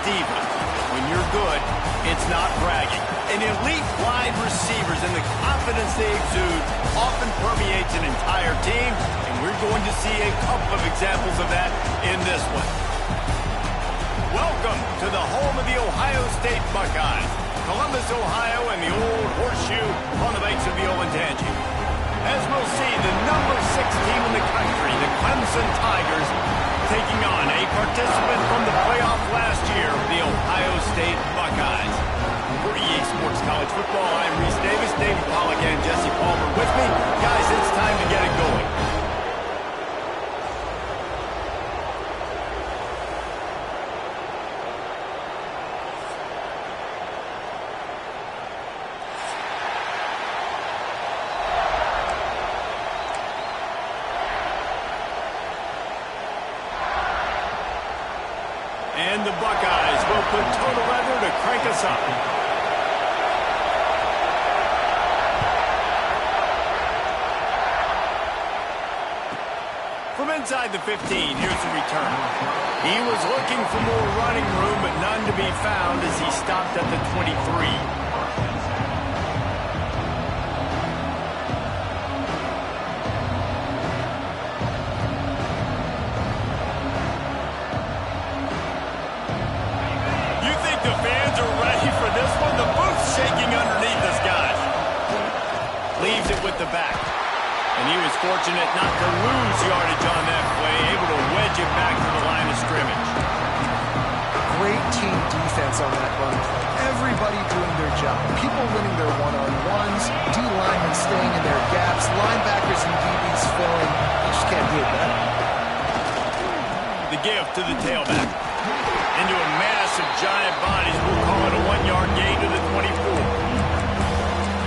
diva. When you're good, it's not bragging. And elite wide receivers and the confidence they exude often permeates an entire team, and we're going to see a couple of examples of that in this one. Welcome to the home of the Ohio State Buckeyes, Columbus, Ohio, and the old horseshoe on the banks of the Olentangy. As we'll see, the number 6 team in the country, the Clemson Tigers, taking on a participant from the playoff last year, the Ohio State Buckeyes. For EA Sports College Football, I'm Reese Davis, David Pollack, and Jesse Palmer with me. Guys, it's time to get it going. And the Buckeyes will put total leather to crank us up. From inside the 15, here's the return. He was looking for more running room, but none to be found as he stopped at the 23. Shaking underneath us, guys. Leaves it with the back. And he was fortunate not to lose yardage on that play, able to wedge it back to the line of scrimmage. Great team defense on that run play. Everybody doing their job. People winning their one-on-ones, D-linemen staying in their gaps, linebackers and DBs filling. You just can't do it better. The give to the tailback. Into a mass of giant bodies. We'll call it a 1-yard gain to the 24.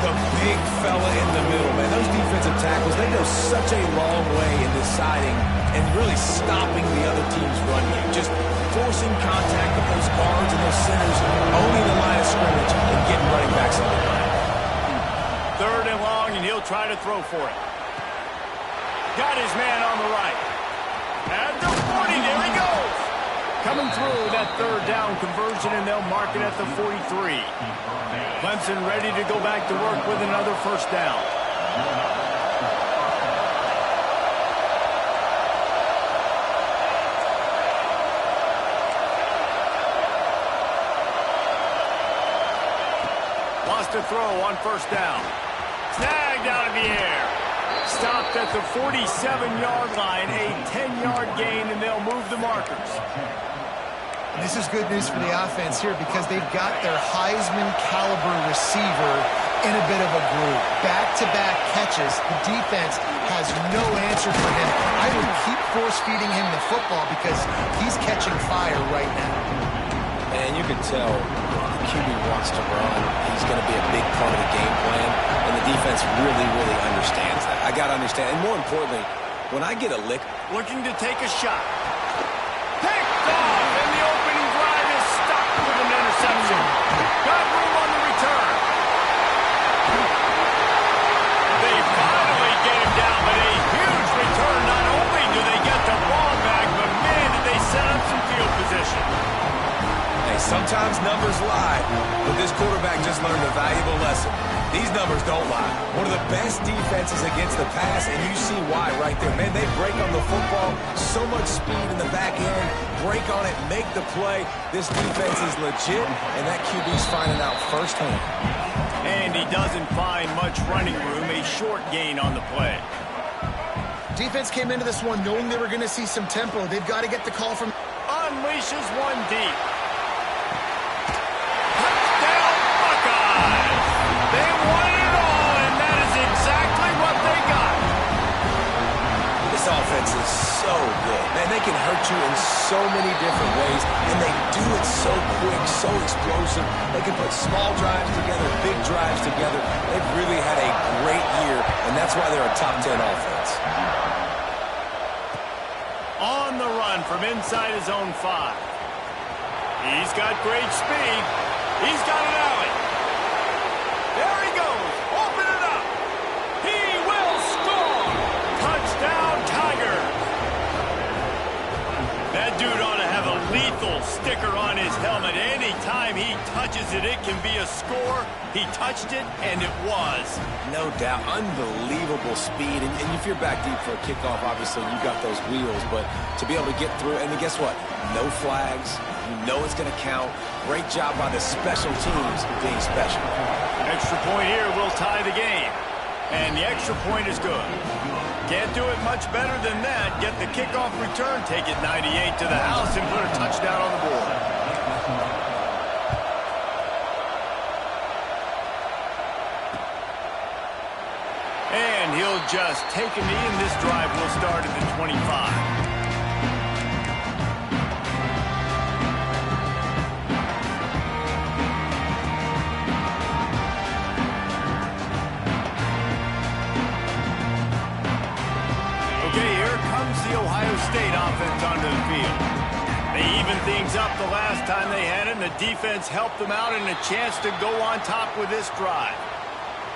The big fella in the middle, man. Those defensive tackles, they go such a long way in deciding and really stopping the other team's run game. Just forcing contact with those guards and those centers, owning the line of scrimmage and getting running backs on the line. Third and long, and he'll try to throw for it. Got his man on the right. At the 40, there he goes. Coming through that third down conversion, and they'll mark it at the 43. Clemson ready to go back to work with another first down. Lost a throw on first down. Snagged out of the air. Stopped at the 47-yard line, a 10-yard gain, and they'll move the markers. This is good news for the offense here because they've got their Heisman-caliber receiver in a bit of a groove. Back-to-back catches. The defense has no answer for him. I would keep force-feeding him the football because he's catching fire right now. And you can tell the QB wants to run. He's going to be a big part of the game plan, and the defense really, really understands that. I got to understand. And more importantly, when I get a lick. Looking to take a shot. Picked off, and the opening drive is stopped with an interception. Got room on the return. They finally get him down, but a huge return. Not only do they get the ball back, but man, did they set up some field position. Hey, sometimes numbers lie, but this quarterback just learned a valuable lesson. These numbers don't lie. One of the best defenses against the pass, and you see why right there. Man, they break on the football, so much speed in the back end, break on it, make the play. This defense is legit, and that QB's finding out firsthand. And he doesn't find much running room, a short gain on the play. Defense came into this one knowing they were going to see some tempo. They've got to get the call from... Unleashes one deep. Touchdown, Buckeyes! They won it all, and that is exactly what they got. This offense is so good. Man, they can hurt you in so many different ways, and they do it so quick, so explosive. They can put small drives together, big drives together. They've really had a great year, and that's why they're a top 10 offense. On the run from inside his own 5. He's got great speed. He's got an alley. There he goes. Open it up. He will score. Touchdown, Tigers. That dude ought to have a lethal sticker on his helmet. before. He touched it, and it was. No doubt. Unbelievable speed. And if you're back deep for a kickoff, obviously you got those wheels. But to be able to get through, and then guess what? No flags. You know it's going to count. Great job by the special teams being special. Extra point here will tie the game. And the extra point is good. Can't do it much better than that. Get the kickoff return, take it 98 to the house, and put a touchdown on the board. And he'll just take a knee, and this drive will start at the 25. The Ohio State offense onto the field. They evened things up the last time they had it, and the defense helped them out and a chance to go on top with this drive.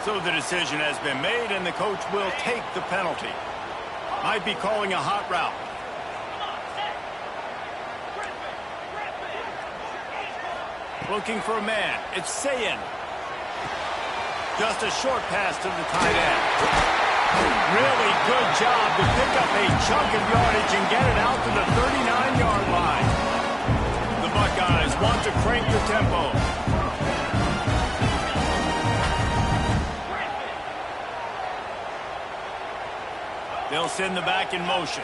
So the decision has been made, and the coach will take the penalty. Might be calling a hot route. Looking for a man. It's Sayin. Just a short pass to the tight end. Really good job to pick up a chunk of yardage and get it out to the 39-yard line. The Buckeyes want to crank the tempo. They'll send the back in motion.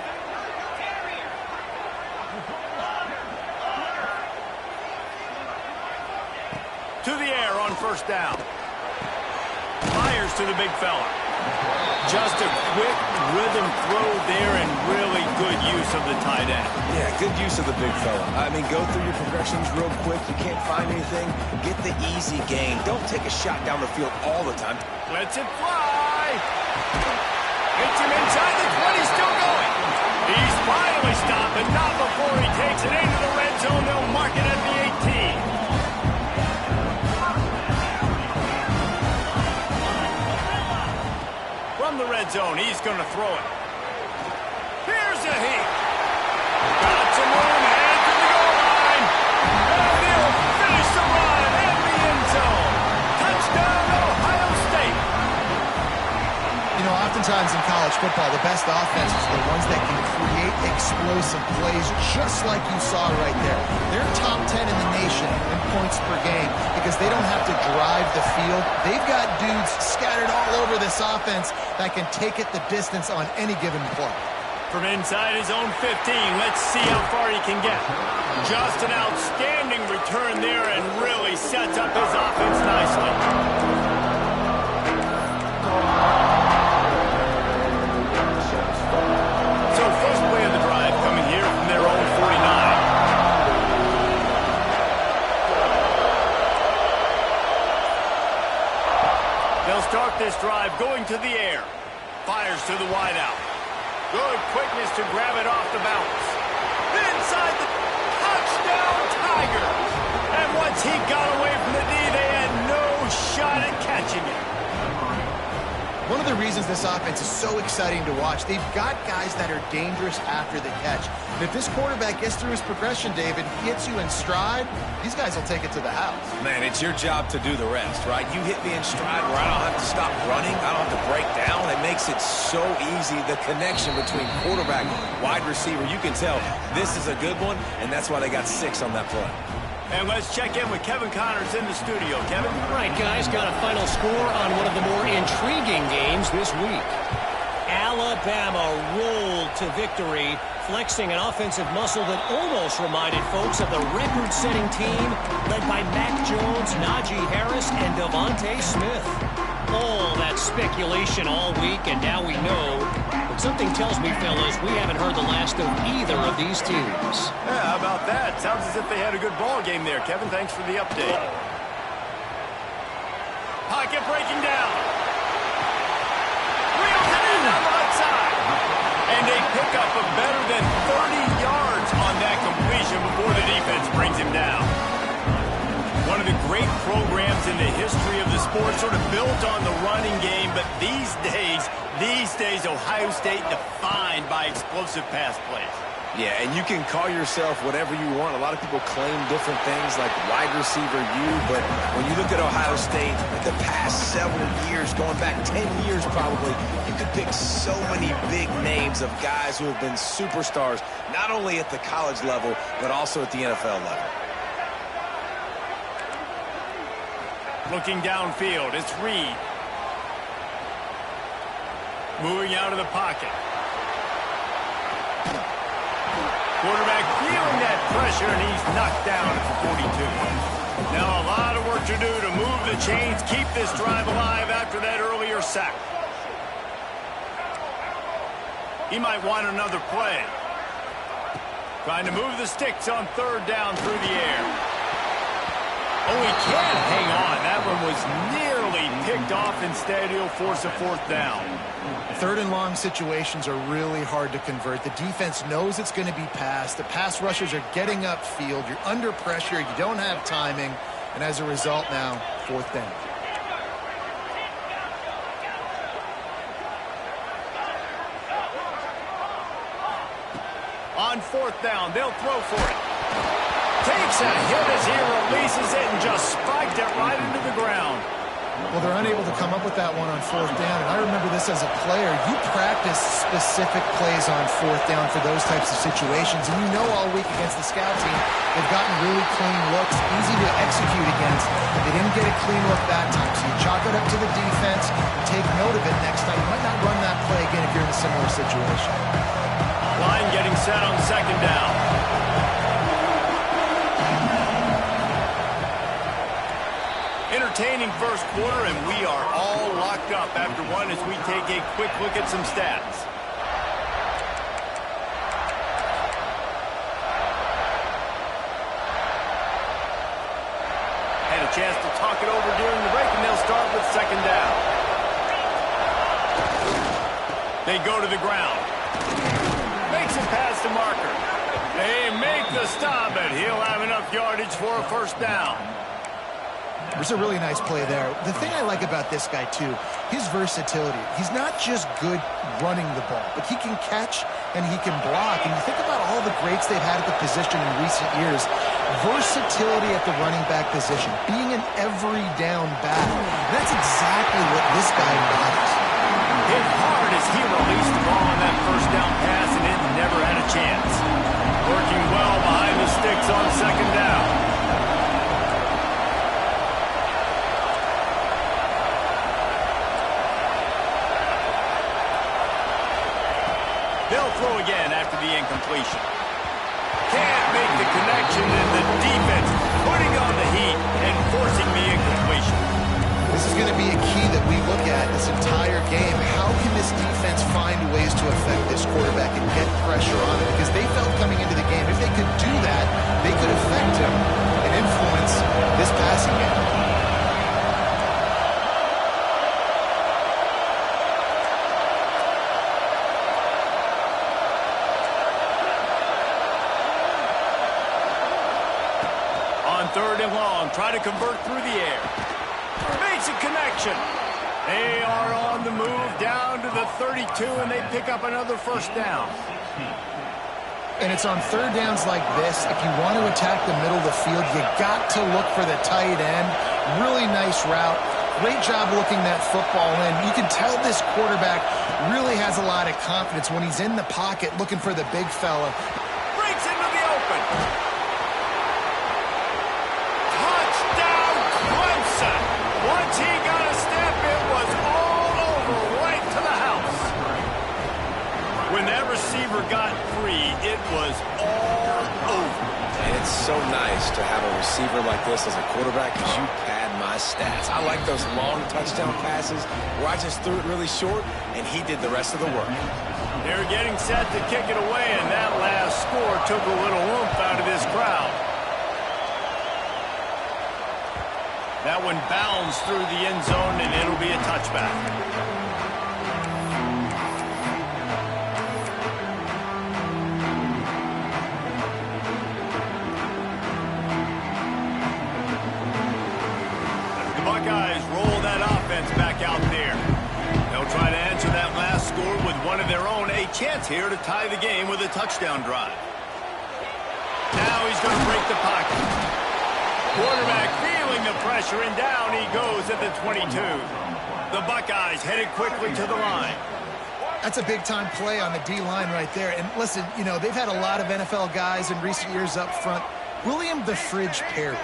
To the air on first down. Fires to the big fella. Just a quick rhythm throw there and really good use of the tight end. Yeah, good use of the big fella. I mean, go through your progressions real quick. You can't find anything. Get the easy gain. Don't take a shot down the field all the time. Lets it fly. Hits him inside the 20, still going. He's finally stopped, but not before he takes it into the red zone. They'll mark it at the 18. From the red zone, he's going to throw it. Here's a heat. Got some room, head to the goal line. And he'll finish the run in the end zone. Touchdown, Ohio State. You know, oftentimes in college football, the best offenses are the ones that can create explosive plays, just like you saw right there. They're top 10 in the nation in points per game because they don't have to drive the field. They've got dudes scattered all over this offense that can take it the distance on any given play. From inside his own 15, let's see how far he can get. Just an outstanding return there and really sets up his offense nicely. So first play of the drive coming here from their own 49. They'll start this drive going to the air. Fires to the wideout. Good quickness to grab it off the bounce. Inside the touchdown Tigers. And once he got away from the D, they had no shot at catching it. One of the reasons this offense is so exciting to watch, they've got guys that are dangerous after the catch. And if this quarterback gets through his progression, David, hits you in stride, these guys will take it to the house. Man, it's your job to do the rest, right? You hit me in stride where I don't have to stop running. I don't have to break down. It makes it so easy. The connection between quarterback, wide receiver, you can tell this is a good one, and that's why they got 6 on that play. And let's check in with Kevin Connors in the studio. Kevin? Right, guys, got a final score on one of the more intriguing games this week. Alabama rolled to victory, flexing an offensive muscle that almost reminded folks of the record-setting team led by Mac Jones, Najee Harris, and Devontae Smith. All that speculation all week, and now we know. But something tells me, fellas, we haven't heard the last of either of these teams. Yeah, how about that? Sounds as if they had a good ball game there, Kevin. Thanks for the update. Pocket breaking down. Wheels it in on the left side. And they pick up a better than 30 yards on that completion before the defense brings him down. One of the great programs in the history of the sport, sort of built on the running game, but these days, Ohio State defined by explosive pass plays. Yeah, and you can call yourself whatever you want. A lot of people claim different things like wide receiver U, but when you look at Ohio State, like the past several years, going back 10 years probably, you could pick so many big names of guys who have been superstars, not only at the college level, but also at the NFL level. Looking downfield, it's Reed. Moving out of the pocket. Quarterback feeling that pressure, and he's knocked down at the 42. Now a lot of work to do to move the chains, keep this drive alive after that earlier sack. He might want another play. Trying to move the sticks on third down through the air. Oh, he can't hang on. That one was nearly picked off. Instead, he'll force a fourth down. Third and long situations are really hard to convert. The defense knows it's going to be passed. The pass rushers are getting upfield. You're under pressure. You don't have timing. And as a result now, fourth down. On fourth down, they'll throw for it. Takes a hit as he releases it and just spiked it right into the ground. Well, they're unable to come up with that one on fourth down. And I remember this as a player. You practice specific plays on fourth down for those types of situations. And you know all week against the scout team, they've gotten really clean looks, easy to execute against. They didn't get a clean look that time. So you chalk it up to the defense and take note of it next time. You might not run that play again if you're in a similar situation. Line getting set on second down. Entertaining first quarter, and we are all locked up after one as we take a quick look at some stats. Had a chance to talk it over during the break, and they'll start with second down. They go to the ground. Makes it past the marker. They make the stop, and he'll have enough yardage for a first down. There's a really nice play there. The thing I like about this guy, too, his versatility. He's not just good running the ball, but he can catch and he can block. And you think about all the greats they've had at the position in recent years. Versatility at the running back position, being an every down back. That's exactly what this guy embodies. Hit hard as he released the ball on that first down pass, and it never had a chance. Working well behind the sticks on second down. They'll throw again after the incompletion. Can't make the connection, and the defense putting on the heat and forcing the incompletion. This is going to be a key that we look at this entire game. How can this defense find ways to affect this quarterback and get pressure on him? Because they felt coming into the game, if they could do that, they could affect him and influence this passing game. Third and long, try to convert through the air. Makes a connection. They are on the move down to the 32, and they pick up another first down. And it's on third downs like this. If you want to attack the middle of the field, you got to look for the tight end. Really nice route. Great job looking that football in. You can tell this quarterback really has a lot of confidence when he's in the pocket looking for the big fella. Breaks into the open. Once he got a step, it was all over, right to the house. When that receiver got free, it was all over. And it's so nice to have a receiver like this as a quarterback because you pad my stats. I like those long touchdown passes where I just threw it really short, and he did the rest of the work. They're getting set to kick it away, and that last score took a little oomph out of this crowd. That one bounds through the end zone, and it'll be a touchback. The Buckeyes roll that offense back out there. They'll try to answer that last score scored with one of their own, a chance here to tie the game with a touchdown drive. Now he's going to break the pocket. Quarterback feeling the pressure, and down he goes at the 22. The Buckeyes headed quickly to the line. That's a big-time play on the D-line right there. And listen, you know, they've had a lot of NFL guys in recent years up front. William the Fridge Perry,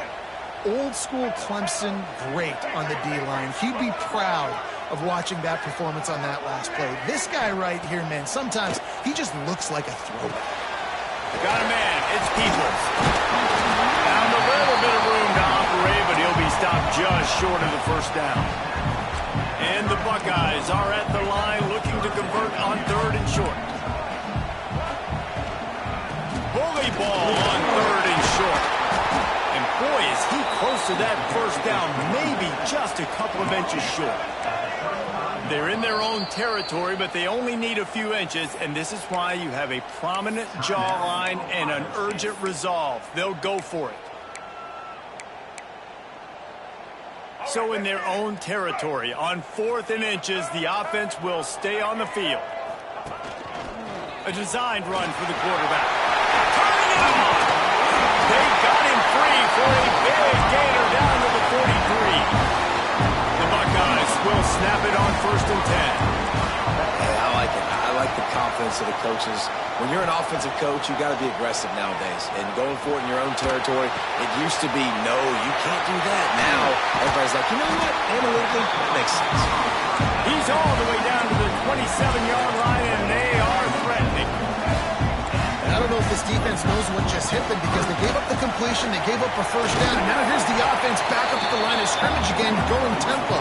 old-school Clemson great on the D-line. He'd be proud of watching that performance on that last play. This guy right here, man, sometimes he just looks like a throwback. Got a man. It's Peoples. Found a little bit of room to operate, but he'll be stopped just short of the first down. And the Buckeyes are at the line looking to convert on 3rd and short. Bully ball on 3rd and short. And boy, is he close to that first down, maybe just a couple of inches short. They're in their own territory, but they only need a few inches, and this is why you have a prominent jawline and an urgent resolve. They'll go for it. So in their own territory, on 4th and inches, the offense will stay on the field. A designed run for the quarterback. Turning it on! They got him free for a big gainer down to the 43. The Buckeyes will snap it on 1st and 10. Hey, I like it. I like the confidence of the coaches. When you're an offensive coach, you got to be aggressive nowadays. And going for it in your own territory, it used to be, no, you can't do that. Now, everybody's like, you know what? Analytically, that makes sense. He's all the way down to the 27-yard line, and they are threatening. I don't know if this defense knows what just hit them because they gave up the completion, they gave up a first down, and now here's the offense back up at the line of scrimmage again, going tempo.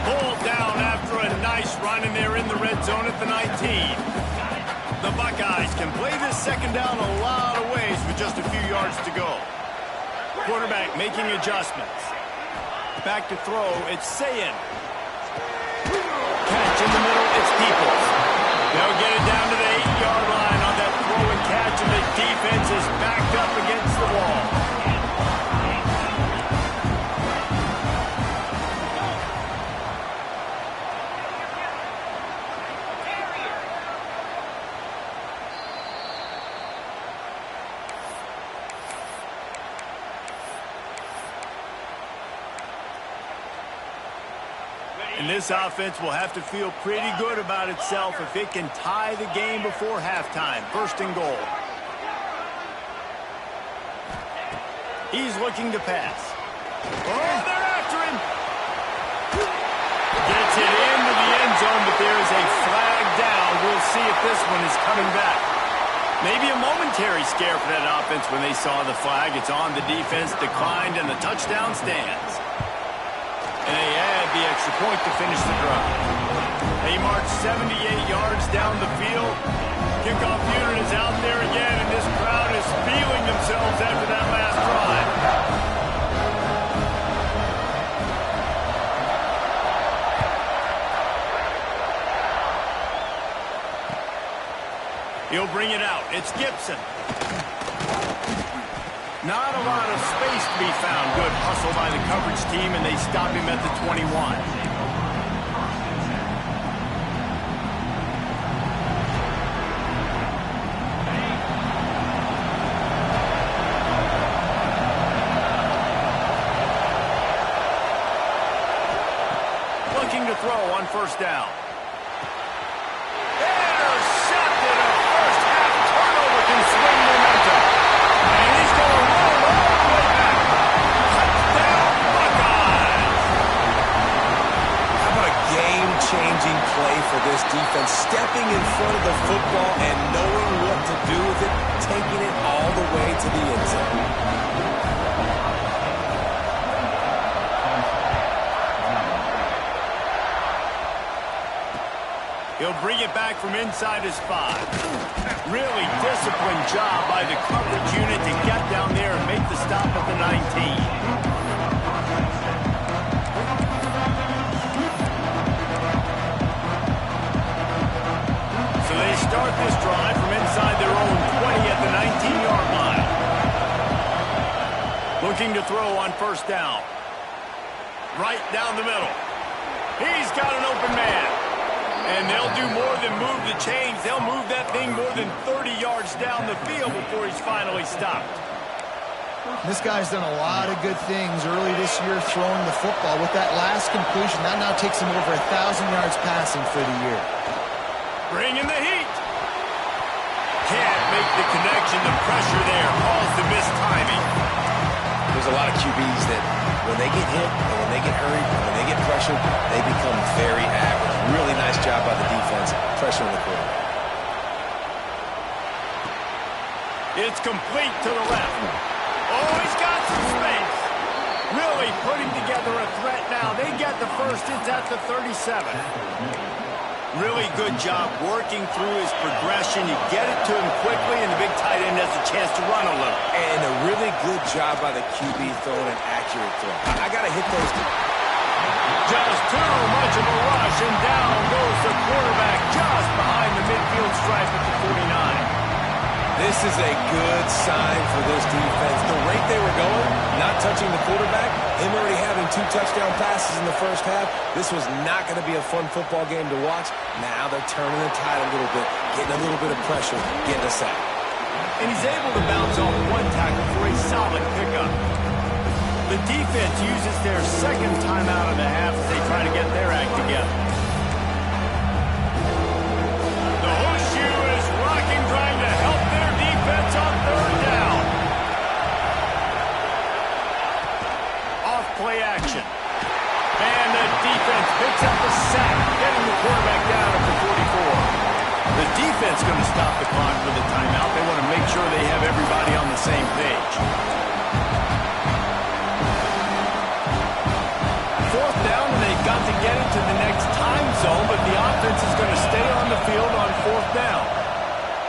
Pulled down after a nice run, and they're in the red zone at the 19. The Buckeyes can play this second down a lot of ways with just a few yards to go. Quarterback making adjustments. Back to throw, it's Sayin. Catch in the middle, it's Peoples. They'll get it down to the 8-yard line on that throw and catch, and the defense is backed up against the wall. And this offense will have to feel pretty good about itself if it can tie the game before halftime. 1st and goal. He's looking to pass. Oh, they're after him. Gets it into the end zone, but there is a flag down. We'll see if this one is coming back. Maybe a momentary scare for that offense when they saw the flag. It's on, the defense declined, and the touchdown stands. And they add the extra point to finish the drive. They march 78 yards down the field. Kickoff unit is out there again, and this crowd is feeling themselves after that last drive. He'll bring it out. It's Gibson. Not a lot of space to be found. Good hustle by the coverage team, and they stop him at the 21. Looking to throw on 1st down. Intercepted. A first-half turnover can swing momentum. And he's going to roll all the way back. Touchdown, Buckeyes. How about a game-changing play for this defense? Stepping in front of the football and knowing what to do with it, taking it all the way to the end zone. He'll bring it back from inside his 5. Really disciplined job by the coverage unit to get down there and make the stop at the 19. So they start this drive from inside their own 20 at the 19-yard line. Looking to throw on 1st down. Right down the middle. He's got an open man. And they'll do more than move the chains. They'll move that thing more than 30 yards down the field before he's finally stopped. This guy's done a lot of good things early this year throwing the football. With that last completion, that now takes him over 1,000 yards passing for the year. Bring in the heat. Can't make the connection. The pressure there caused the missed timing. There's a lot of QBs that when they get hit and when they get hurried and when they get pressured, they become very average. Really nice job by the defense pressuring the quarterback. It's complete to the left. Oh, he's got some space. Really putting together a threat now. They get the first. It's at the 37. Really good job working through his progression. You get it to him quickly, and the big tight end has a chance to run a little. And a really good job by the QB throwing an accurate throw. I got to hit those two. Just too much of a rush, and down goes the quarterback just behind the midfield stripe at the 49. This is a good sign for this defense. The rate they were going, not touching the quarterback, him already having 2 touchdown passes in the first half, this was not going to be a fun football game to watch. Now they're turning the tide a little bit, getting a little bit of pressure, getting a sack. And he's able to bounce off one tackle for a solid pickup. The defense uses their second timeout of the half as they try to get their act together. The horseshoe is rocking, trying to help their defense on third down. Off play action. And the defense picks up a sack, getting the quarterback down at the 44. The defense going to stop the clock for the timeout. They want to make sure they have everybody on the same page. Fourth down, and they've got to get into the next time zone, but the offense is going to stay on the field on fourth down.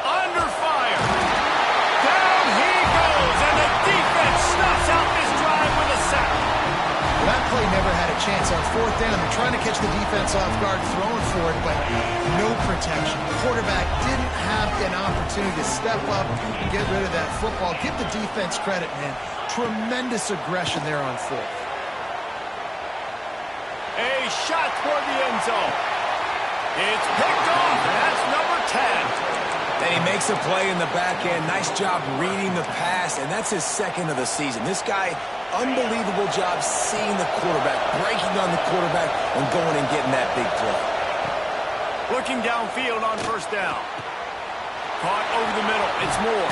Under fire. Down he goes, and the defense snuffs out this drive with a sack. Well, that play never had a chance on fourth down. They're trying to catch the defense off guard, throwing for it, but no protection. The quarterback didn't have an opportunity to step up and get rid of that football. Give the defense credit, man. Tremendous aggression there on fourth. A shot toward the end zone. It's picked off, and that's number 10. And he makes a play in the back end. Nice job reading the pass, and that's his second of the season. This guy, unbelievable job seeing the quarterback, breaking on the quarterback, and going and getting that big play. Looking downfield on first down. Caught over the middle. It's Moore.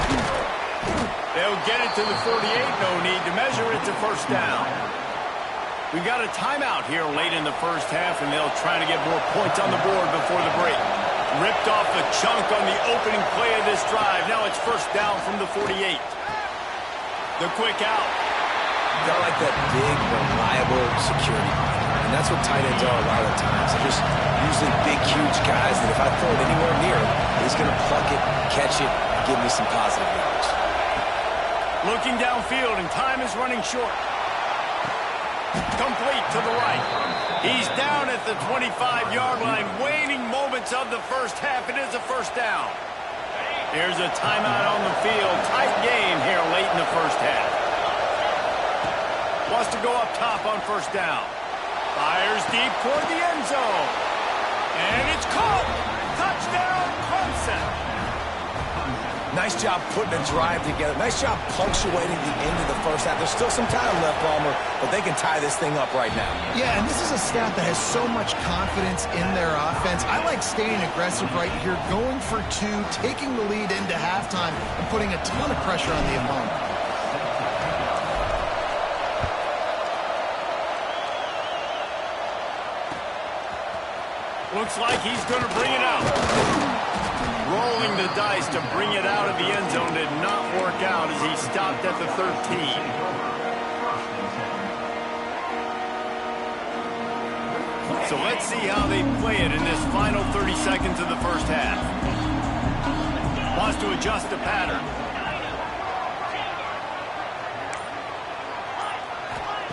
They'll get it to the 48. No need to measure it to first down. We've got a timeout here late in the first half, and they'll try to get more points on the board before the break. Ripped off a chunk on the opening play of this drive. Now it's first down from the 48. The quick out. Got like that big, reliable security. And that's what tight ends are a lot of the times. They're just usually big, huge guys that if I throw it anywhere near him, he's going to pluck it, catch it, and give me some positive yards. Looking downfield, and time is running short. Complete to the right. He's down at the 25-yard line. Waning moments of the first half. It is a first down. Here's a timeout on the field. Tight game here late in the first half. Wants to go up top on first down. Fires deep toward the end zone. And it's caught. Touchdown, Clemson. Nice job putting a drive together. Nice job punctuating the end of the first half. There's still some time left, Palmer, but they can tie this thing up right now. Yeah, and this is a staff that has so much confidence in their offense. I like staying aggressive right here, going for 2, taking the lead into halftime, and putting a ton of pressure on the opponent. Looks like he's going to bring it out. Rolling the dice to bring it out of the end zone did not work out as he stopped at the 13. So let's see how they play it in this final 30 seconds of the first half. Wants to adjust the pattern.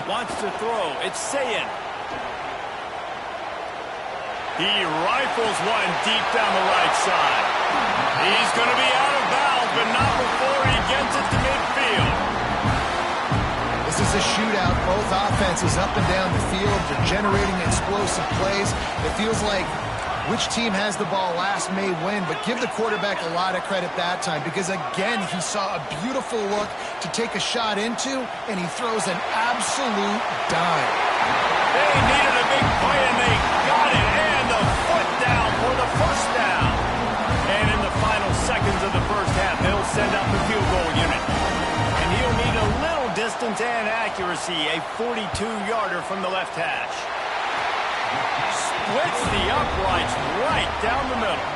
Wants to throw. It's Sayin. He rifles one deep down the right side. He's going to be out of bounds, but not before he gets it to midfield. This is a shootout. Both offenses up and down the field. They're generating explosive plays. It feels like Which team has the ball last may win, but give the quarterback a lot of credit that time because, again, he saw a beautiful look to take a shot into, and he throws an absolute dime. They needed a big play, and they got it, and the foot down for the first down. And in the final seconds of the first half, they'll send out the field goal unit. And he'll need a little distance and accuracy, a 42-yarder from the left hash. Splits the uprights right down the middle.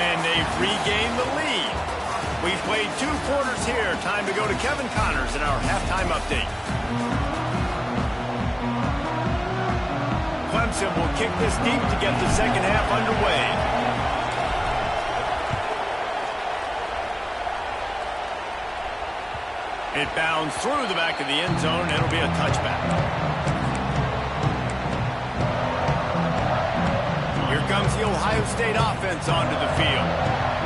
And they've regained the lead. We've played 2 quarters here. Time to go to Kevin Connors in our halftime update. Clemson will kick this deep to get the second half underway. It bounds through the back of the end zone. It'll be a touchback. Here comes the Ohio State offense onto the field.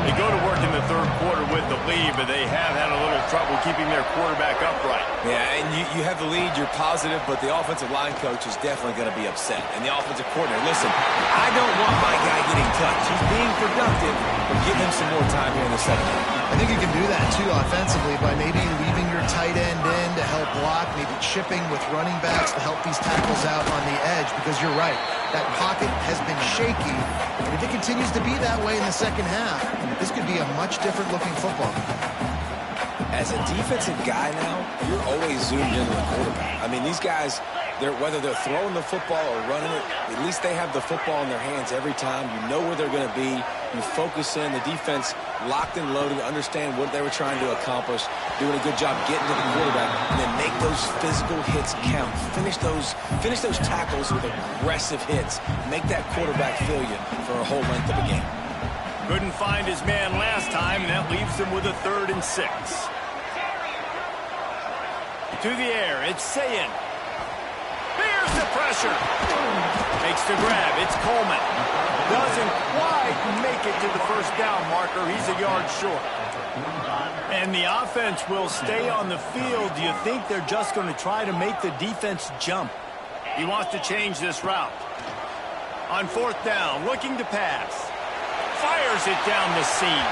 They go to work in the third quarter with the lead, but they have had a little trouble keeping their quarterback upright. Yeah, and you have the lead, you're positive, but the offensive line coach is definitely going to be upset. And the offensive coordinator, listen, I don't want my guy getting touched. He's being productive, but give him some more time here in the second half. I think you can do that, too, offensively, by maybe leaving your tight end in to help block, maybe chipping with running backs to help these tackles out on the edge, because you're right. That pocket has been shaky, and if it continues to be that way in the second half, this could be a much different looking football. As a defensive guy now, you're always zoomed into the quarterback. I mean, these guys, whether they're throwing the football or running it, at least they have the football in their hands every time. You know where they're going to be. You focus in. The defense locked and loaded, understand what they were trying to accomplish, doing a good job getting to the quarterback, and then make those physical hits count. Finish those tackles with aggressive hits. Make that quarterback feel you for a whole length of a game. Couldn't find his man last time, and that leaves him with a 3rd and 6. To the air, it's Sayin. Here's the pressure. Makes the grab. It's Coleman. Doesn't quite make it to the first down marker. He's a yard short. And the offense will stay on the field. Do you think they're just going to try to make the defense jump? He wants to change this route. On 4th down, looking to pass. Fires it down the seam.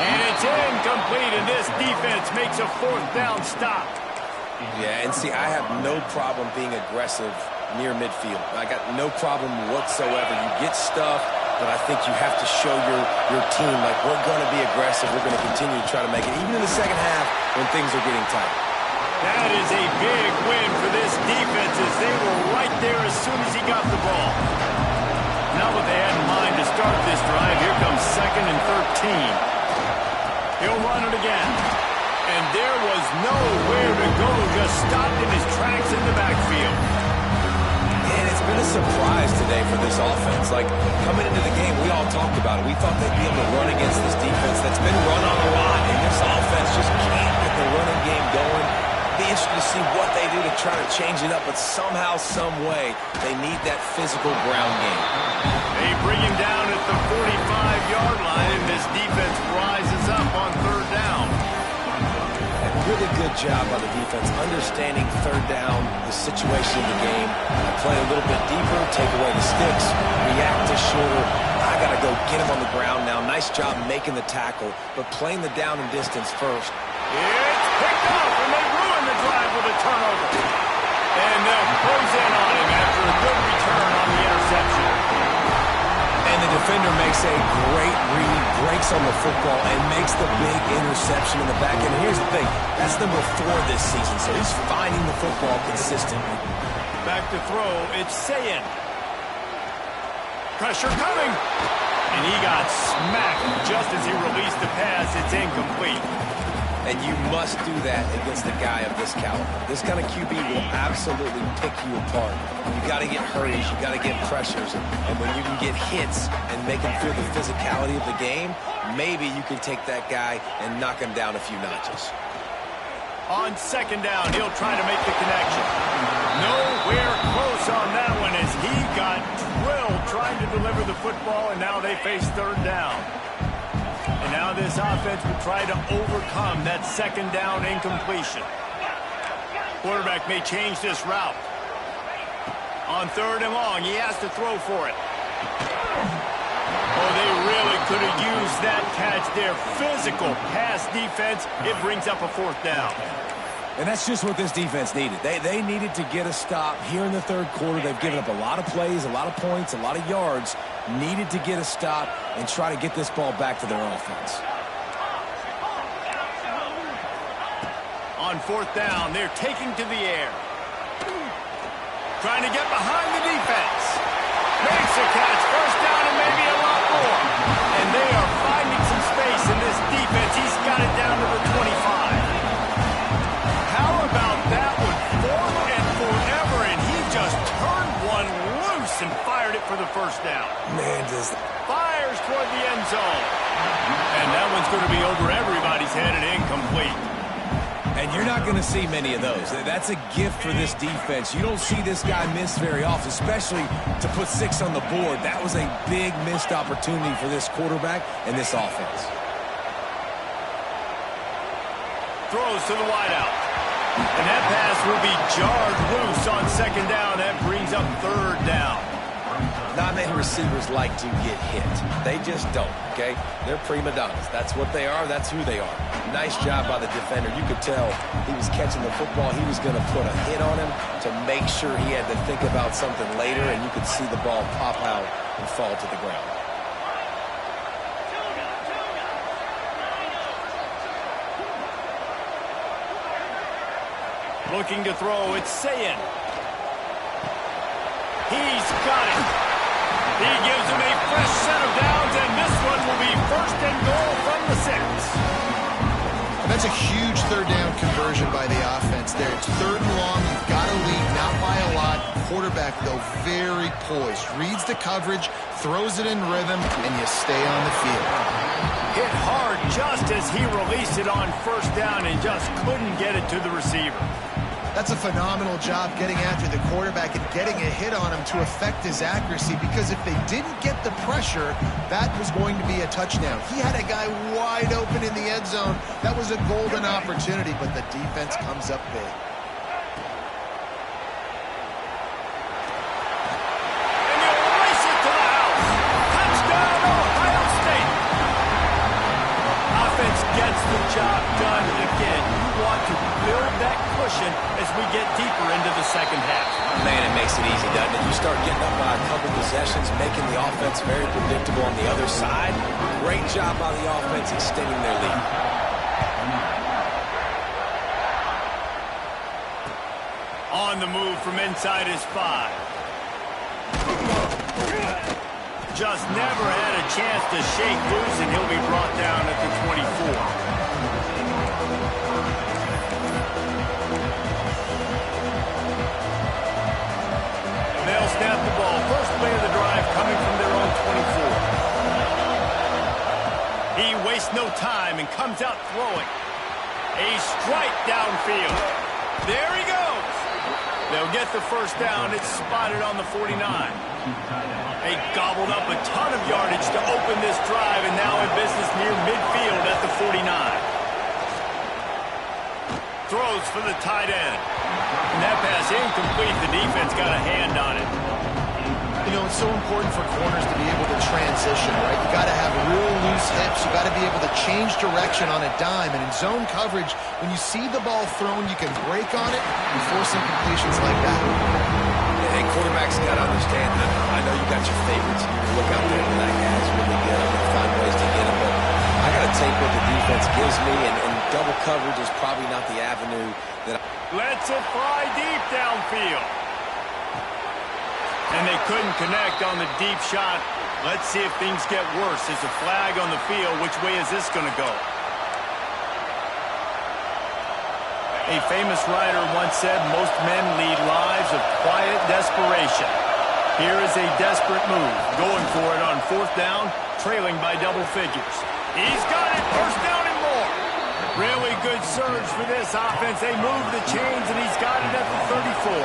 And it's incomplete, and this defense makes a 4th down stop. Yeah, and see, I have no problem being aggressive near midfield. I got no problem whatsoever. You get stuffed, but I think you have to show your team, like, we're going to be aggressive. We're going to continue to try to make it, even in the second half when things are getting tight. That is a big win for this defense as they were right there as soon as he got the ball. Now what they had in mind to start this drive, here comes 2nd and 13. He'll run it again. And there was nowhere to go, just stopped in his tracks in the backfield. And it's been a surprise today for this offense. Like, coming into the game, we all talked about it. We thought they'd be able to run against this defense that's been run on a lot, and this offense just can't get the running game going. Be interested to see what they do to try to change it up, but somehow, some way, they need that physical ground game. They bring him down at the 45-yard line, and this defense rises up on 3rd down. Really good job by the defense, understanding 3rd down, the situation of the game. Play a little bit deeper, take away the sticks, react to shorter. I got to go get him on the ground now. Nice job making the tackle, but playing the down and distance first. It's picked up, and they ruin the drive with a turnover. And they'll close in on him after a good return on the interception. And the defender makes a great read, breaks on the football, and makes the big interception in the back end. Here's the thing, that's number 4 this season, so he's finding the football consistently. Back to throw, it's Sayin. Pressure coming. And he got smacked just as he released the pass. It's incomplete. And you must do that against a guy of this caliber. This kind of QB will absolutely pick you apart. You got to get hurries, you got to get pressures, and when you can get hits and make him feel the physicality of the game, maybe you can take that guy and knock him down a few notches. On 2nd down, he'll try to make the connection. Nowhere close on that one as he got drilled trying to deliver the football, and now they face 3rd down. And now this offense will try to overcome that 2nd down incompletion. Quarterback may change this route. On 3rd and long, he has to throw for it. Oh, they really could have used that catch there. Physical pass defense. It brings up a 4th down. And that's just what this defense needed. They needed to get a stop here in the 3rd quarter. They've given up a lot of plays, a lot of points, a lot of yards. Needed to get a stop and try to get this ball back to their offense. On 4th down, they're taking to the air. Trying to get behind the defense. Makes a catch. 1st down and maybe a lot more. And they are finding some space in this defense. He's got it down to the 25. How about that one? 4th and forever, and he just turned one loose and fired it for the 1st down. Man, does Fires toward the end zone. And that one's going to be over everybody's head and incomplete. And you're not going to see many of those. That's a gift for this defense. You don't see this guy miss very often, especially to put 6 on the board. That was a big missed opportunity for this quarterback and this offense. Throws to the wideout. And that pass will be jarred loose on 2nd down. That brings up 3rd down. Not many receivers like to get hit. They just don't, okay? They're prima donnas. That's what they are. That's who they are. Nice job by the defender. You could tell he was catching the football. He was going to put a hit on him to make sure he had to think about something later, and you could see the ball pop out and fall to the ground. Looking to throw, it's Sayin. He's got it. He gives him a fresh set of downs, and this one will be 1st and goal from the 6. And that's a huge 3rd down conversion by the offense there. It's 3rd and long. You've got to lead, not by a lot. Quarterback, though, very poised. Reads the coverage, throws it in rhythm, and you stay on the field. Hit hard just as he released it on 1st down and just couldn't get it to the receiver. That's a phenomenal job getting after the quarterback and getting a hit on him to affect his accuracy, because if they didn't get the pressure, that was going to be a touchdown. He had a guy wide open in the end zone. That was a golden opportunity, but the defense comes up big. And he'll race it to the house. Touchdown, Ohio State. Offense gets the job done. Again, you want to build that cushion as we get deeper into the 2nd half. Man, it makes it easy, doesn't it? You start getting up by a couple possessions, making the offense very predictable on the other side. Great job by the offense extending their lead. On the move from inside his 5. Just never had a chance to shake loose, and he'll be brought down at the 24. They'll snap the ball. First play of the drive coming from their own 24. He wastes no time and comes out throwing. A strike downfield. There he goes. They'll get the 1st down. It's spotted on the 49. They gobbled up a ton of yardage to open this drive, and now in business near midfield at the 49. Throws for the tight end. And that pass incomplete. The defense got a hand on it. You know, it's so important for corners to be able to transition, right? You got to have real loose hips. You got to be able to change direction on a dime. And in zone coverage, when you see the ball thrown, you can break on it and force incompletions like that. Hey, quarterbacks got to understand that. I know you got your favorites. You look out there and that guy's really good. I'm going to find ways to get him. But I got to take what the defense gives me, and double coverage is probably not the avenue that Lets it fly deep downfield. And they couldn't connect on the deep shot. Let's see if things get worse. There's a flag on the field. Which way is this going to go? A famous writer once said, most men lead lives of quiet desperation. Here is a desperate move. Going for it on 4th down, trailing by double figures. He's got it. 1st down and more. Really good surge for this offense. They move the chains, and he's got it at the 34.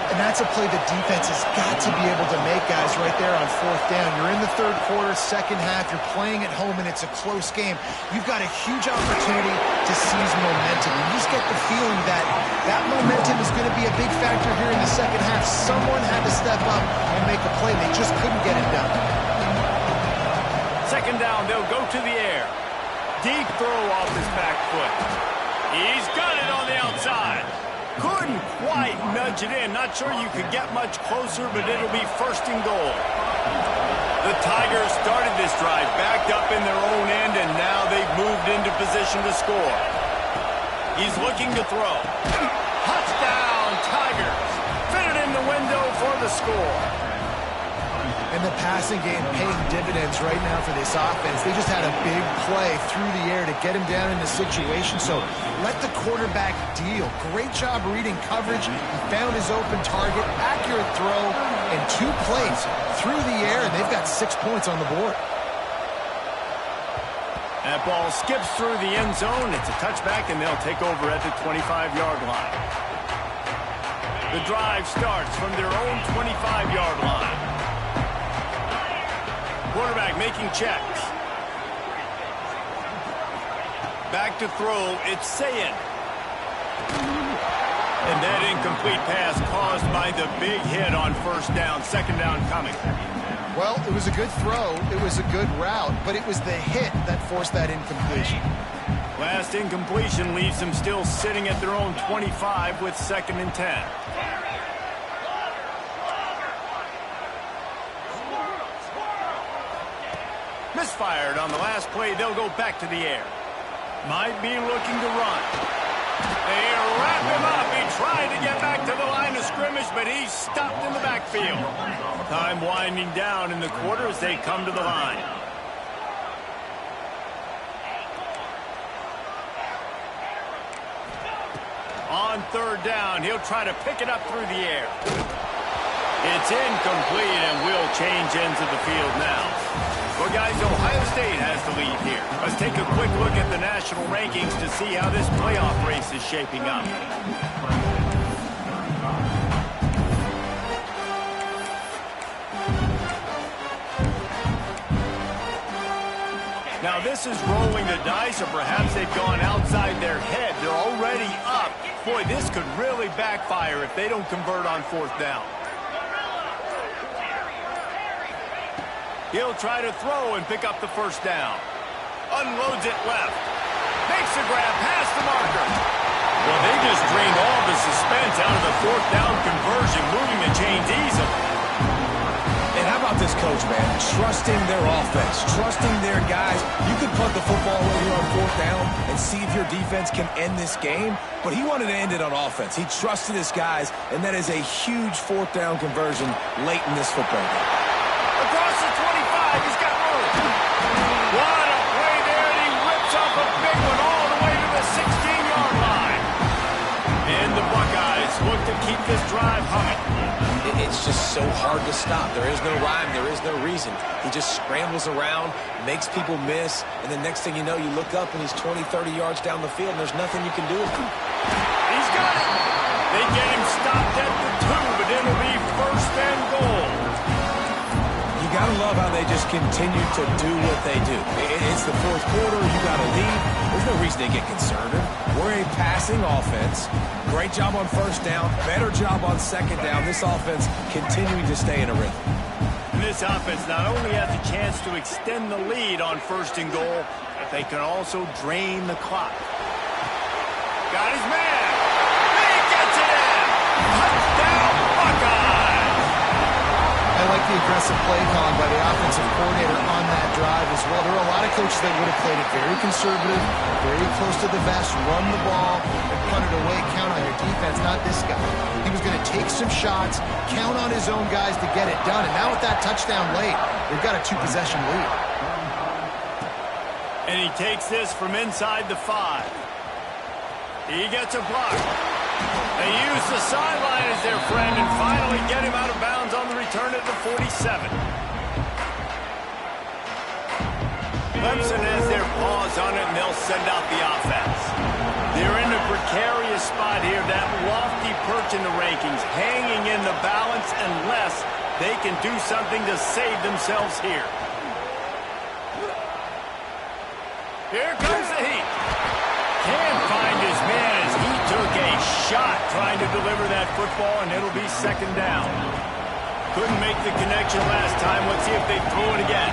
And that's a play the defense has got to be able to make, guys, right there on 4th down. You're in the 3rd quarter, 2nd half. You're playing at home, and it's a close game. You've got a huge opportunity to seize momentum. You just get the feeling that that momentum is going to be a big factor here in the 2nd half. Someone had to step up and make a play. They just couldn't get it done. down. They'll go to the air. Deep throw off his back foot. He's got it on the outside. Couldn't quite nudge it in. Not sure you could get much closer, but it'll be 1st and goal. The Tigers started this drive backed up in their own end, and now they've moved into position to score. He's looking to throw. Touchdown, Tigers. Fitted in the window for the score. And the passing game paying dividends right now for this offense. They just had a big play through the air to get him down in the situation. So let the quarterback deal. Great job reading coverage. He found his open target, accurate throw, and 2 plays through the air, and they've got 6 points on the board. That ball skips through the end zone. It's a touchback, and they'll take over at the 25-yard line. The drive starts from their own 25-yard line. Quarterback making checks. Back to throw. It's Sayin. And that incomplete pass caused by the big hit on 1st down. 2nd down coming. Well, it was a good throw. It was a good route, but it was the hit that forced that incompletion. Last incompletion leaves them still sitting at their own 25 with 2nd and 10. Misfired on the last play. They'll go back to the air. Might be looking to run. They wrap him up. He tried to get back to the line of scrimmage, but he's stopped in the backfield. Time winding down in the quarter as they come to the line. On 3rd down, he'll try to pick it up through the air. It's incomplete, and we'll change ends of the field now. Well, guys, Ohio State has the lead here. Let's take a quick look at the national rankings to see how this playoff race is shaping up. Now, this is rolling the dice, or perhaps they've gone outside their head. They're already up. Boy, this could really backfire if they don't convert on 4th down. He'll try to throw and pick up the 1st down. Unloads it left. Makes a grab past the marker. Well, they just drained all the suspense out of the 4th down conversion, moving the chains easily. And how about this coach, man? Trusting their offense, trusting their guys. You could punt the football when you're on 4th down and see if your defense can end this game, but he wanted to end it on offense. He trusted his guys, and that is a huge 4th down conversion late in this football game. Across the 25, he's got room. What a play there, and he rips off a big one all the way to the 16-yard line. And the Buckeyes look to keep this drive humming. It's just so hard to stop. There is no rhyme. There is no reason. He just scrambles around, makes people miss, and the next thing you know, you look up and he's 20, 30 yards down the field, and there's nothing you can do with him. He's got it. They get him stopped at the 2, but it'll be 1st and goal. You got to love how they just continue to do what they do. It's the 4th quarter. You got to lead. There's no reason to get conservative. We're a passing offense. Great job on 1st down. Better job on 2nd down. This offense continuing to stay in a rhythm. And this offense not only has a chance to extend the lead on 1st and goal, but they can also drain the clock. Got his man. He gets it in. Touchdown, Buckeyes. I like the aggressive play calling by the offensive coordinator on that drive as well. There are a lot of coaches that would have played it very conservative, very close to the vest, run the ball, and punt it away, count on your defense. Not this guy. He was going to take some shots, count on his own guys to get it done. And now with that touchdown late, they've got a 2-possession lead. And he takes this from inside the 5. He gets a block. They use the sideline as their friend and finally get him out of bounds on the return at the 47. Clemson has their paws on it, and they'll send out the offense. They're in a precarious spot here, that lofty perch in the rankings, hanging in the balance unless they can do something to save themselves here. Here comes the heat. Can't find his man as he took a shot trying to deliver that football, and it'll be 2nd down. Couldn't make the connection last time. Let's see if they throw it again.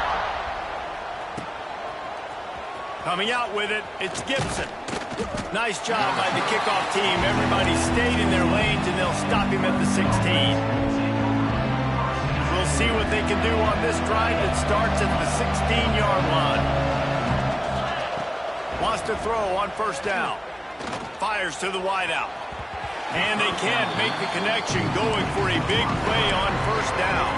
Coming out with it, it's Gibson. Nice job by the kickoff team. Everybody stayed in their lanes, and they'll stop him at the 16. We'll see what they can do on this drive that starts at the 16-yard line. Wants to throw on first down. Fires to the wideout. And they can't make the connection, going for a big play on first down.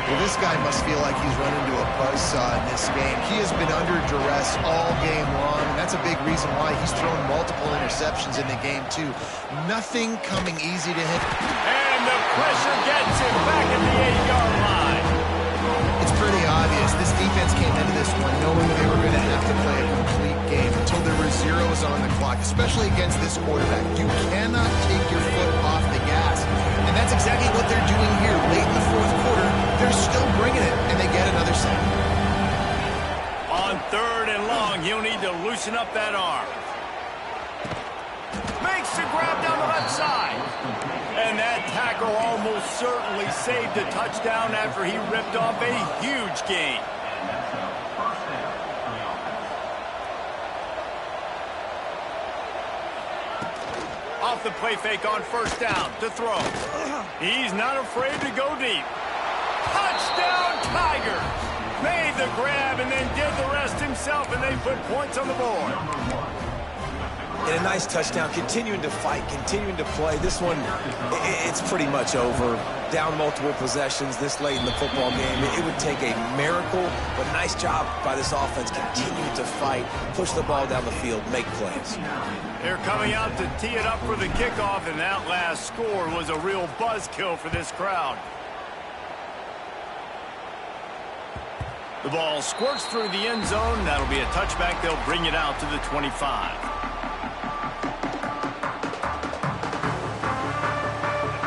Well, this guy must feel like he's run into a buzzsaw in this game. He has been under duress all game long, and that's a big reason why he's thrown multiple interceptions in the game, too. Nothing coming easy to him. And the pressure gets him back at the 8-yard line. It's pretty obvious. This defense came into this one knowing they were going to have to play a complete game until there were zeros on the clock, especially against this quarterback. You cannot take your foot off the gas. And that's exactly what they're doing here. Late in the fourth quarter, they're still bringing it, and they get another sack. On 3rd and long, he'll need to loosen up that arm. Makes the grab down the left side. And that tackle almost certainly saved a touchdown after he ripped off a huge gain. Off the play fake on first down to throw. He's not afraid to go deep. Touchdown Tigers! Made the grab and then did the rest himself, and they put points on the board. And a nice touchdown, continuing to fight, continuing to play. This one, it's pretty much over. Down multiple possessions this late in the football game. It would take a miracle, but nice job by this offense. Continue to fight, push the ball down the field, make plays. They're coming out to tee it up for the kickoff, and that last score was a real buzzkill for this crowd. The ball squirts through the end zone. That'll be a touchback. They'll bring it out to the 25.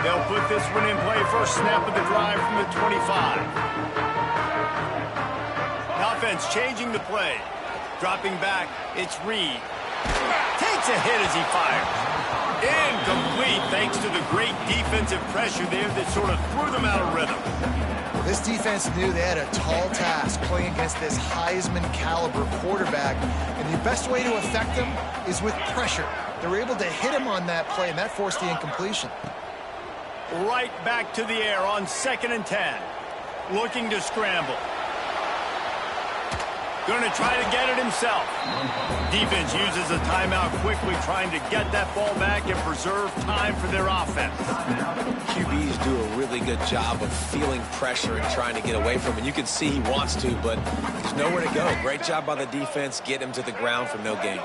They'll put this one in play. First snap of the drive from the 25. The offense changing the play. Dropping back, it's Reed. Takes a hit as he fires. Incomplete thanks to the great defensive pressure there that sort of threw them out of rhythm. This defense knew they had a tall task playing against this Heisman-caliber quarterback, and the best way to affect him is with pressure. They were able to hit him on that play, and that forced the incompletion. Right back to the air on 2nd and 10. Looking to scramble. Going to try to get it himself. Defense uses a timeout quickly, trying to get that ball back and preserve time for their offense. QBs do a really good job of feeling pressure and trying to get away from it. You can see he wants to, but there's nowhere to go. Great job by the defense, get him to the ground for no gain.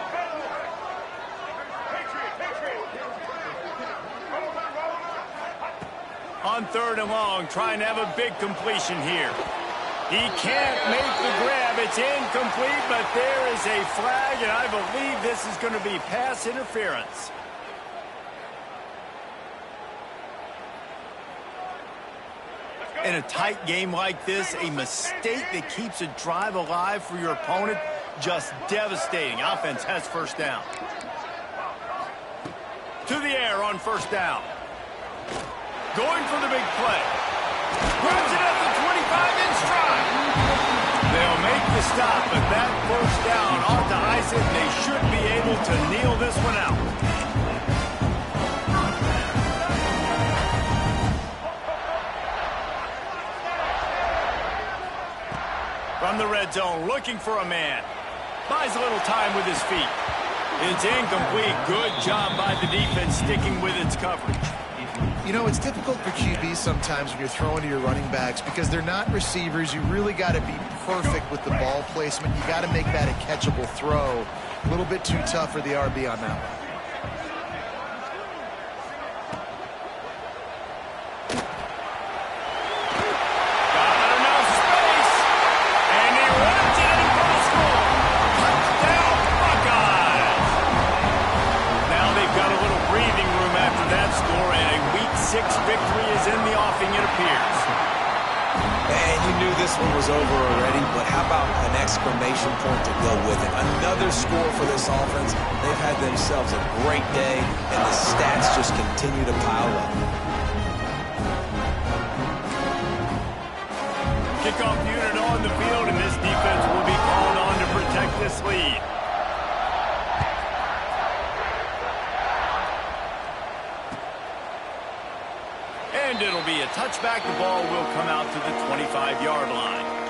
On 3rd and long, trying to have a big completion here. He can't make the grab. It's incomplete, but there is a flag, and I believe this is going to be pass interference. In a tight game like this, a mistake that keeps a drive alive for your opponent, just devastating. Offense has first down. To the air on first down. Going for the big play. Grabs it at the 25 in stride. They'll make the stop, but that first down ought to ice it, and they should be able to kneel this one out. From the red zone, looking for a man. Buys a little time with his feet. It's incomplete. Good job by the defense sticking with its coverage. You know, it's difficult for QBs sometimes when you're throwing to your running backs because they're not receivers. You really got to be perfect with the ball placement. You got to make that a catchable throw. A little bit too tough for the RB on that one. Victory is in the offing, it appears. And you knew this one was over already, but how about an exclamation point to go with it? Another score for this offense. They've had themselves a great day, and the stats just continue to pile up. Kickoff unit on the field, and this defense will be called on to protect this this lead. And it'll be a touchback. The ball will come out to the 25-yard line.